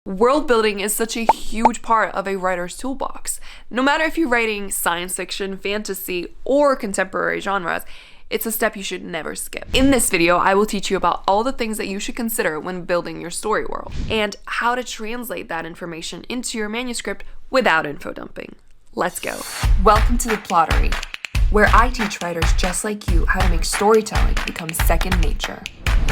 World building is such a huge part of a writer's toolbox. No matter if you're writing science fiction, fantasy, or contemporary genres, it's a step you should never skip. In this video, I will teach you about all the things that you should consider when building your story world, and how to translate that information into your manuscript without info dumping. Let's go. Welcome to The Plottery, where I teach writers just like you how to make storytelling become second nature.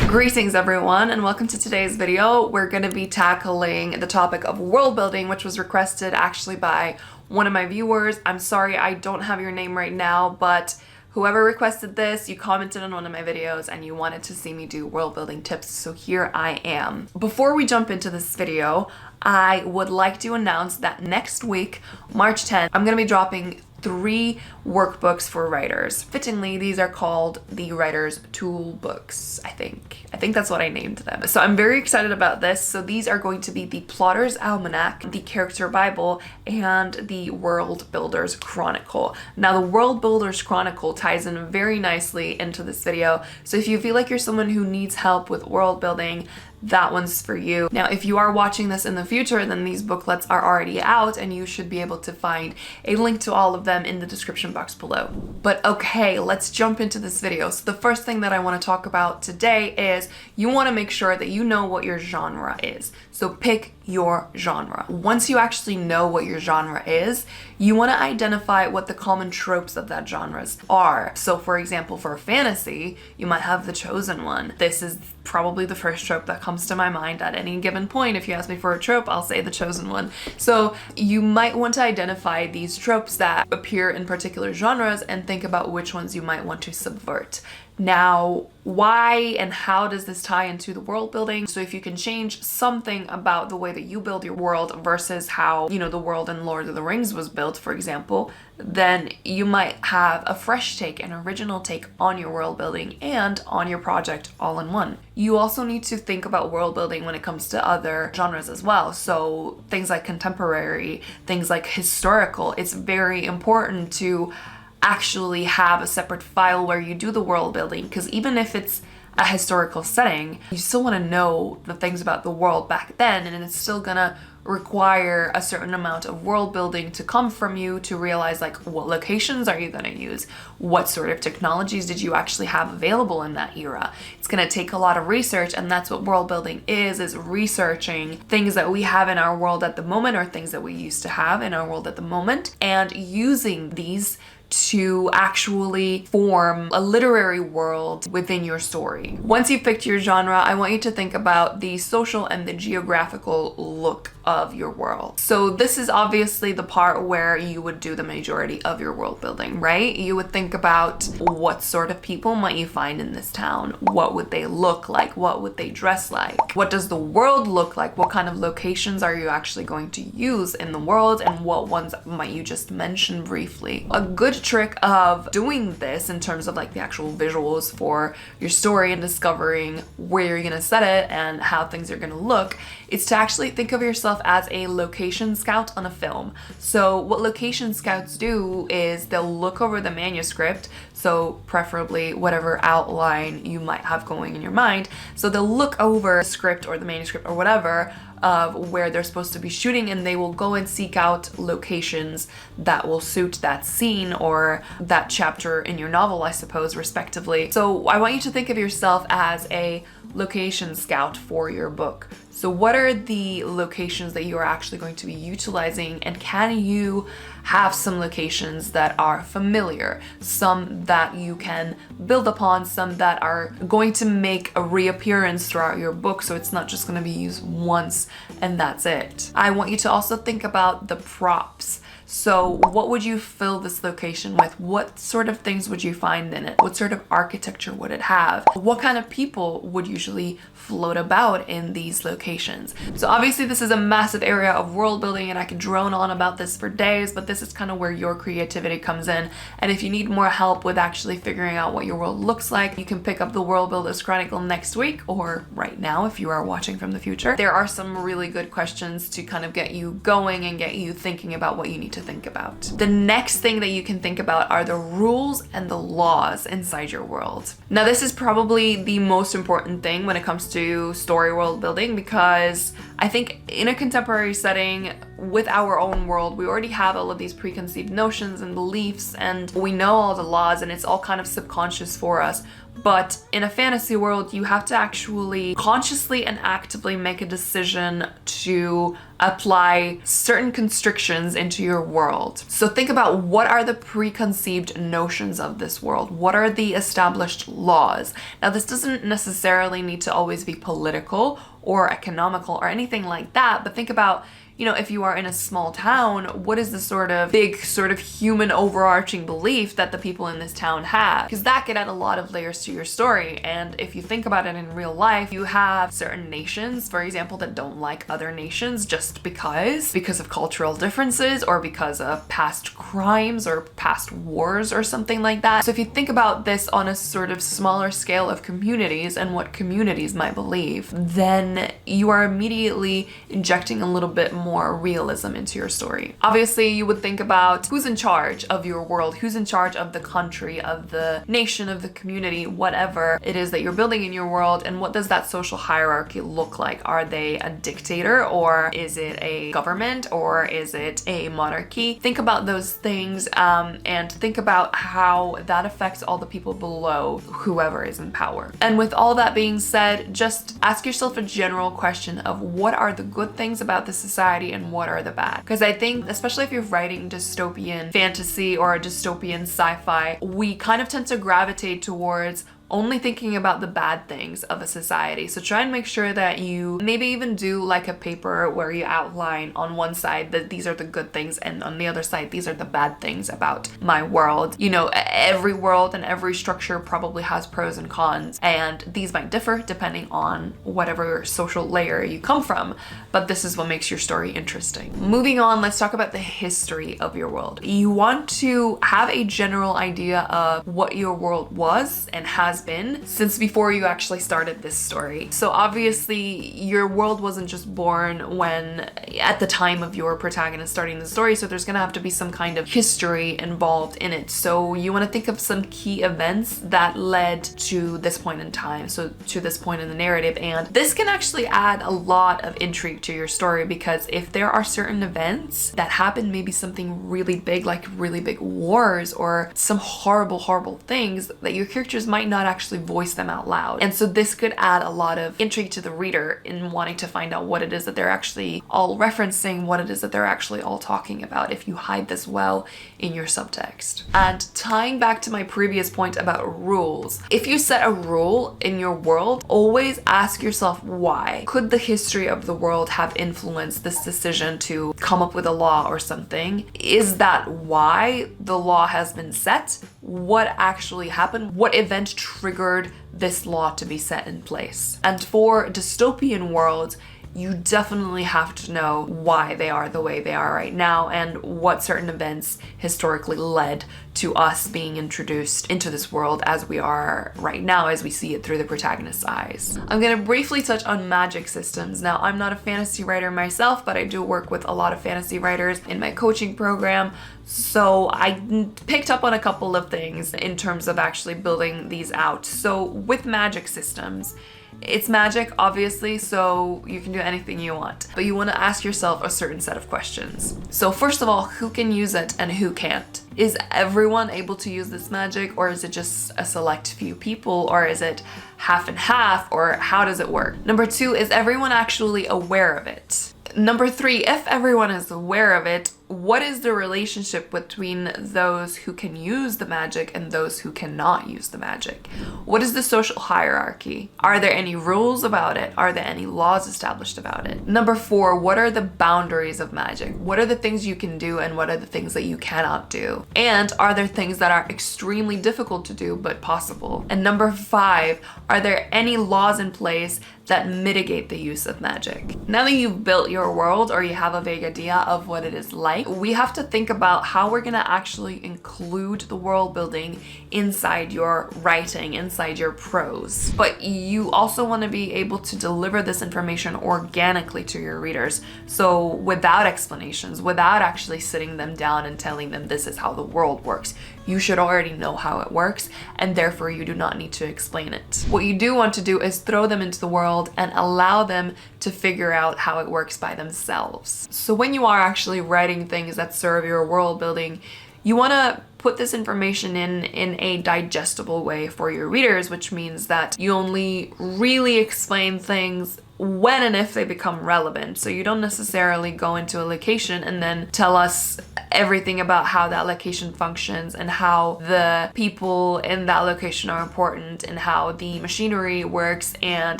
Greetings everyone, and welcome to today's video. We're going to be tackling the topic of world building, which was requested actually by one of my viewers. I'm sorry I don't have your name right now, but whoever requested this, you commented on one of my videos and you wanted to see me do world building tips, so here I am. Before we jump into this video, I would like to announce that next week, March 10th, I'm going to be dropping 3 workbooks for writers. Fittingly, these are called the Writer's Toolbox, I think that's what I named them. So I'm very excited about this. So these are going to be the Plotter's Almanac, the Character Bible, and the World Builder's Chronicle. Now, the World Builder's Chronicle ties in very nicely into this video. So if you feel like you're someone who needs help with world building, that one's for you. Now, if you are watching this in the future, then these booklets are already out and you should be able to find a link to all of them in the description box below. But okay, let's jump into this video. So the first thing that I want to talk about today is you want to make sure that you know what your genre is. So pick your genre. Once you actually know what your genre is, you want to identify what the common tropes of that genres are. So for example, for fantasy, you might have The Chosen One. This is probably the first trope that comes to my mind at any given point. If you ask me for a trope, I'll say The Chosen One. So you might want to identify these tropes that appear in particular genres and think about which ones you might want to subvert. Now, why and how does this tie into the world building? So if you can change something about the way that you build your world versus how, the world in Lord of the Rings was built, for example, then you might have a fresh take, an original take on your world building and on your project all in one. You also need to think about world building when it comes to other genres as well. So things like contemporary, things like historical, it's very important to actually have a separate file where you do the world building, because even if it's a historical setting, you still want to know the things about the world back then, and it's still gonna require a certain amount of world building to come from you to realize like what locations are you going to use, what sort of technologies did you actually have available in that era. It's going to take a lot of research, and that's what world building is researching things that we have in our world at the moment or things that we used to have in our world at the moment, and using these to actually form a literary world within your story. Once you've picked your genre, I want you to think about the social and the geographical look of your world. So this is obviously the part where you would do the majority of your world building, right? You would think about what sort of people might you find in this town? What would they look like? What would they dress like? What does the world look like? What kind of locations are you actually going to use in the world, and what ones might you just mention briefly? A good trick of doing this in terms of like the actual visuals for your story and discovering where you're gonna set it and how things are gonna look is to actually think of yourself as a location scout on a film. So what location scouts do is they'll look over the manuscript, so preferably whatever outline you might have going in your mind. So they'll look over the script or the manuscript or whatever of where they're supposed to be shooting, and they will go and seek out locations that will suit that scene or that chapter in your novel, I suppose, respectively. So I want you to think of yourself as a location scout for your book. So what are the locations that you are actually going to be utilizing, and can you have some locations that are familiar, some that you can build upon, some that are going to make a reappearance throughout your book, so it's not just going to be used once and that's it. I want you to also think about the props. So what would you fill this location with? What sort of things would you find in it? What sort of architecture would it have? What kind of people would usually float about in these locations? So obviously this is a massive area of world building, and I could drone on about this for days, but this is kind of where your creativity comes in. And if you need more help with actually figuring out what your world looks like, you can pick up the World Builder's Chronicle next week, or right now if you are watching from the future. There are some really good questions to kind of get you going and get you thinking about what you need to think about. The next thing that you can think about are the rules and the laws inside your world. Now, this is probably the most important thing when it comes to story world building, because I think in a contemporary setting with our own world, we already have all of these preconceived notions and beliefs, and we know all the laws, and it's all kind of subconscious for us. But in a fantasy world, you have to actually consciously and actively make a decision to apply certain constrictions into your world. So think about, what are the preconceived notions of this world? What are the established laws? Now, this doesn't necessarily need to always be political or economical or anything like that, but think about, you know, if you are in a small town, what is the sort of big sort of human overarching belief that the people in this town have? Because that could add a lot of layers to your story. And if you think about it in real life, you have certain nations, for example, that don't like other nations just because of cultural differences or because of past crimes or past wars or something like that. So if you think about this on a sort of smaller scale of communities and what communities might believe, then you are immediately injecting a little bit more realism into your story. Obviously, you would think about who's in charge of your world, who's in charge of the country, of the nation, of the community, whatever it is that you're building in your world, and what does that social hierarchy look like? Are they a dictator, or is it a government, or is it a monarchy? Think about those things and think about how that affects all the people below whoever is in power. And with all that being said, just ask yourself a general question of, what are the good things about the society and what are the bad? Because I think, especially if you're writing dystopian fantasy or dystopian sci-fi, we kind of tend to gravitate towards only thinking about the bad things of a society. So try and make sure that you maybe even do like a paper where you outline on one side that these are the good things, and on the other side, these are the bad things about my world. You know, every world and every structure probably has pros and cons, and these might differ depending on whatever social layer you come from, but this is what makes your story interesting. Moving on, let's talk about the history of your world. You want to have a general idea of what your world was and has been since before you actually started this story. So obviously your world wasn't just born when at the time of your protagonist starting the story, so there's gonna have to be some kind of history involved in it. So you want to think of some key events that led to this point in time, so to this point in the narrative, and this can actually add a lot of intrigue to your story, because if there are certain events that happen, maybe something really big like really big wars or some horrible things, that your characters might not actually voice them out loud. And so this could add a lot of intrigue to the reader in wanting to find out what it is that they're actually all referencing, what it is that they're actually all talking about, if you hide this well in your subtext. And tying back to my previous point about rules, if you set a rule in your world, always ask yourself why. Could the history of the world have influenced this decision to come up with a law or something? Is that why the law has been set? What actually happened? What event triggered this law to be set in place? And for dystopian worlds, you definitely have to know why they are the way they are right now and what certain events historically led to us being introduced into this world as we are right now, as we see it through the protagonist's eyes. I'm gonna briefly touch on magic systems. Now, I'm not a fantasy writer myself, but I do work with a lot of fantasy writers in my coaching program. So I picked up on a couple of things in terms of actually building these out. So with magic systems, it's magic, obviously, so you can do anything you want, but you want to ask yourself a certain set of questions. So first of all, who can use it and who can't? Is everyone able to use this magic, or is it just a select few people, or is it half and half, or how does it work? Number two, is everyone actually aware of it? Number three, if everyone is aware of it, what is the relationship between those who can use the magic and those who cannot use the magic? What is the social hierarchy? Are there any rules about it? Are there any laws established about it? Number four, what are the boundaries of magic? What are the things you can do and what are the things that you cannot do? And are there things that are extremely difficult to do but possible? And number five, are there any laws in place that mitigate the use of magic? Now that you've built your world, or you have a vague idea of what it is like, we have to think about how we're gonna actually include the world building inside your writing, inside your prose. But you also want to be able to deliver this information organically to your readers. So without explanations, without actually sitting them down and telling them this is how the world works. you should already know how it works, and therefore you do not need to explain it. What you do want to do is throw them into the world and allow them to figure out how it works by themselves. So when you are actually writing things that serve your world building, you want to put this information in a digestible way for your readers, which means that you only really explain things when and if they become relevant. So you don't necessarily go into a location and then tell us everything about how that location functions and how the people in that location are important and how the machinery works and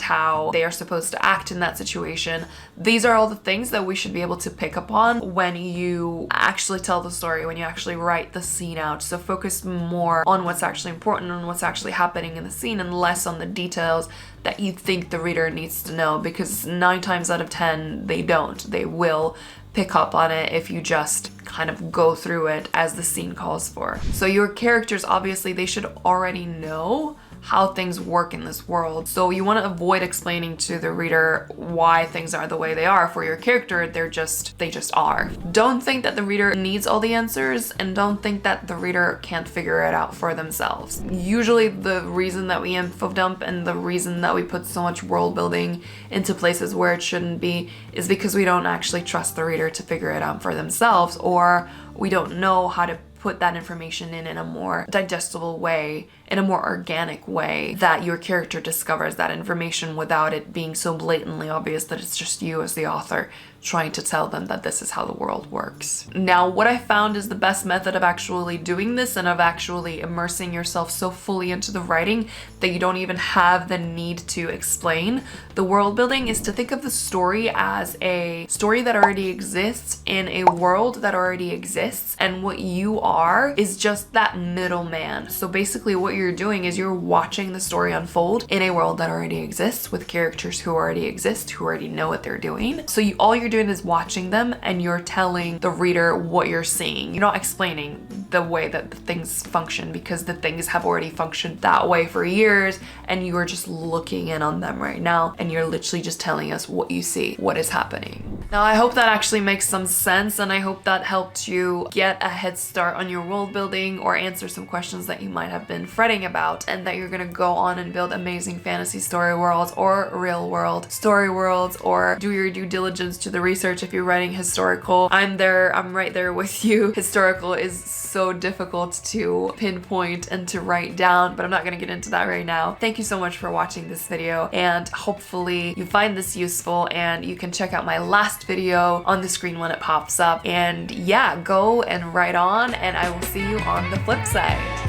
how they are supposed to act in that situation. These are all the things that we should be able to pick up on when you actually tell the story, when you actually write the scene out. So focus more on what's actually important and what's actually happening in the scene and less on the details that you think the reader needs to know, because 9 times out of 10 they don't. They will pick up on it if you just kind of go through it as the scene calls for. So your characters, obviously, they should already know how things work in this world. So you want to avoid explaining to the reader why things are the way they are. For your character, they just are. Don't think that the reader needs all the answers, and don't think that the reader can't figure it out for themselves. Usually the reason that we info dump and the reason that we put so much world building into places where it shouldn't be is because we don't actually trust the reader to figure it out for themselves, or we don't know how to put that information in a more digestible way, in a more organic way, that your character discovers that information without it being so blatantly obvious that it's just you as the author trying to tell them that this is how the world works. Now, what I found is the best method of actually doing this and of actually immersing yourself so fully into the writing that you don't even have the need to explain the world building is to think of the story as a story that already exists in a world that already exists, and what you are is just that middleman. So basically what you're doing is you're watching the story unfold in a world that already exists with characters who already exist, who already know what they're doing. So all you're doing is watching them, and you're telling the reader what you're seeing. You're not explaining the way that the things function, because the things have already functioned that way for years, and you are just looking in on them right now, and you're literally just telling us what you see, what is happening. Now, I hope that actually makes some sense, and I hope that helped you get a head start on your world building or answer some questions that you might have been fretting about, and that you're gonna go on and build amazing fantasy story worlds or real world story worlds, or do your due diligence to the research if you're writing historical. I'm right there with you. Historical is so difficult to pinpoint and to write down, but I'm not gonna get into that right now. Thank you so much for watching this video, and hopefully you find this useful, and you can check out my last video on the screen when it pops up. And yeah, go and write on, and I will see you on the flip side.